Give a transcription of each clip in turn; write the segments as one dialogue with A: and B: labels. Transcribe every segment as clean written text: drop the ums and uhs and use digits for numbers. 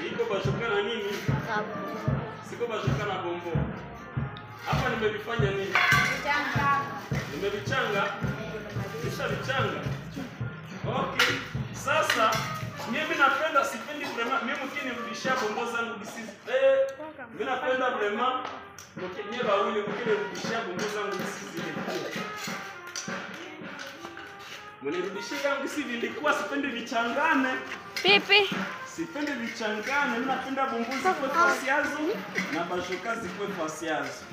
A: Iko bashoka na nini? Siko bashoka na bombo. Hapa nimevifanya nini? Nimevichanga. Kisha vichanga. Okay. Sasa mimi napenda sipendi vraiment mimi mkinirudishia bombo zangu bisizi. Mimi napenda vraiment mkinyie bawili mkinirudishia bombo zangu bisizi. Mnirudishie yangu bisizi nilikuwa sipendi vichangane.
B: Pipi.
A: Sipendi vichangane, mimi napenda bombo zikwe fasiazo na bashoka zikwe fasiazo.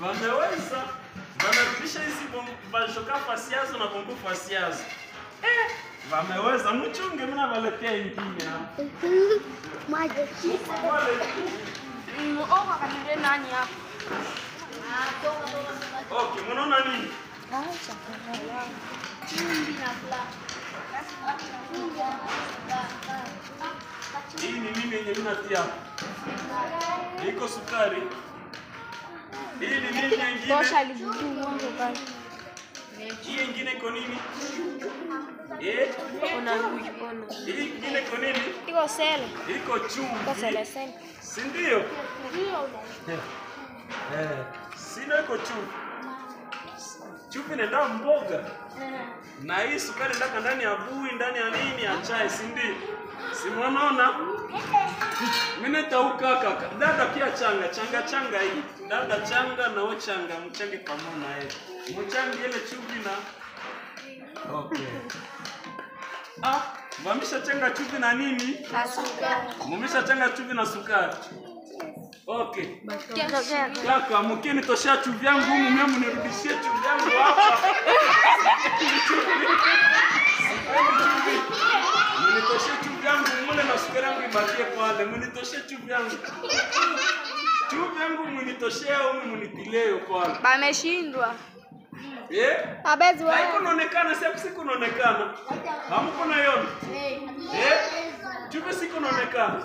A: Wameweza. Wamerudisha hizi bashoka fasiazo na bombo fasiazo. Wameweza. Mchunge mimi navaletea ingine hapa.
B: Maji. Kanile nani hapa?
A: Okay, mnaona nini? Hii ni nini yenye mnatia? Iko sukari. Hii ni nini nyingine?
B: Tosha libuongo bali.
A: Hii nyingine iko nini?
B: Ona kuona.
A: Hii nyingine iko nini?
B: Iko sele.
A: Iko chumvi.
B: Iko sele sele.
A: Si ndio? Sina iko chumvi. Chumvi nenda mboga. Na hii sukari ndaka ndani ya bui, ndani ya nini ya chai, si ndio? Si mnaona? Mimi nitauka kaka. Dada pia changa hii. Dada changa na wewe changa, mchange pamoja na yeye. Mchange ile chumvi na okay. Wamesha changa chumvi na nini?
B: Na sukari.
A: Mumesha changa chumvi na sukari. Okay. Kaka, mkeni toshia chumvi yangu humu, mimi mnirudishie chumvi yangu hapa. Mnitoshie chumvi yangu mule na sukari yangu ibakie pale. Mnitoshie chumvi yangu. Chumvi yangu mnitoshie au mnitilie pale.
B: Bameshindwa.
A: Abezi wewe. Haiko inaonekana, siku inaonekana. Hamko na yoni. Chumvi siku inaonekana.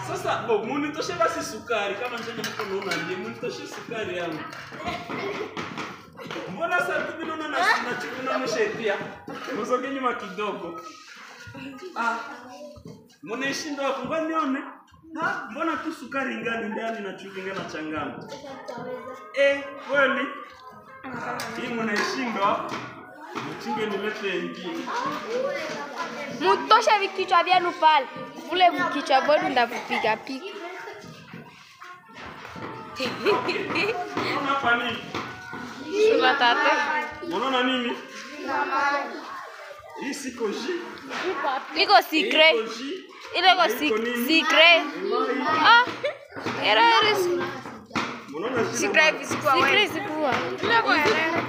A: Sasa munitoshe basi sukari kama njeni mko naona nje munitoshe sukari yangu. Mbona sasa tunaona na chumvi na mshetia? Msoge nyuma kidogo. Mnashindwa kwa nione? Mbona tu sukari ngani ndani na chumvi ngana changana? Kweli? Hii mnashindwa? Mchinge nilete ingine.
B: Mutosha vikichwa vyenu pale. Ule vikichwa bado ndavipiga piga.
A: Unaona hapa nini?
B: Sura tate.
A: Unaona nini? Hii siko ji.
B: Iko secret. Ile iko secret. Era.
A: Unaona
B: secret sikuwa. Secret sikuwa. Ile kwa era.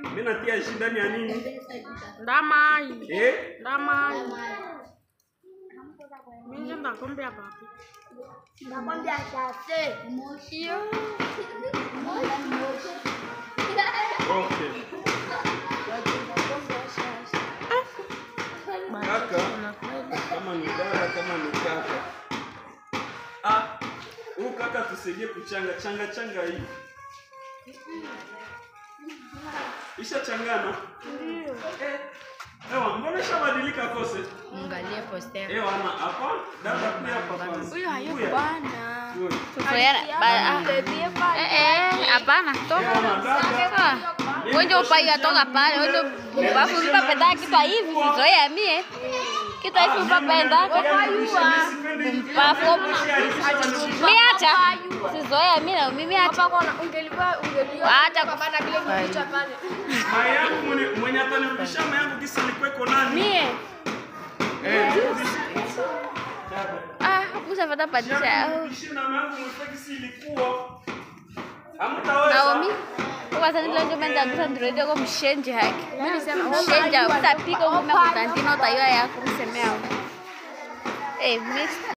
A: Mimi natia shi ndani ya nini?
B: Ndamai.
A: Ndamai.
B: Mimi nakwambia papi.
C: Nakwambia shate.
B: Moshio.
A: Okay. Kaka. Kama ni dada, kama ni kaka. Huyu kaka tusaidie kuchanga changa hii. Isha changana?
B: Ndio.
A: Mbona shabadilika kose?
B: Angalia poster.
A: Hapa dada pia hapa.
B: Huyu hayo bana. Hapana, toka. Wewe upai toka pale, wewe bafu mpapenda kitu hivi sizoea mie. Kitu hivi mpapenda. Bafu. Miacha. Sizoea mimi na mimi acha. Hapa ungelikuwa acha
C: kupanda kile kitu pale.
A: Mayangu mwenye atanirudisha mayangu kisa nikweko nani?
B: Mie. Musa fata padisha.
A: Shina mayangu mwefeki si ilikuwa. Hamtaweza.
B: Naomi. Kwa sababu leo menda kusa ndio kwa mshenje haki. Mimi nisema mshenje utapika kwa mtandino tayo yako msemea. Mix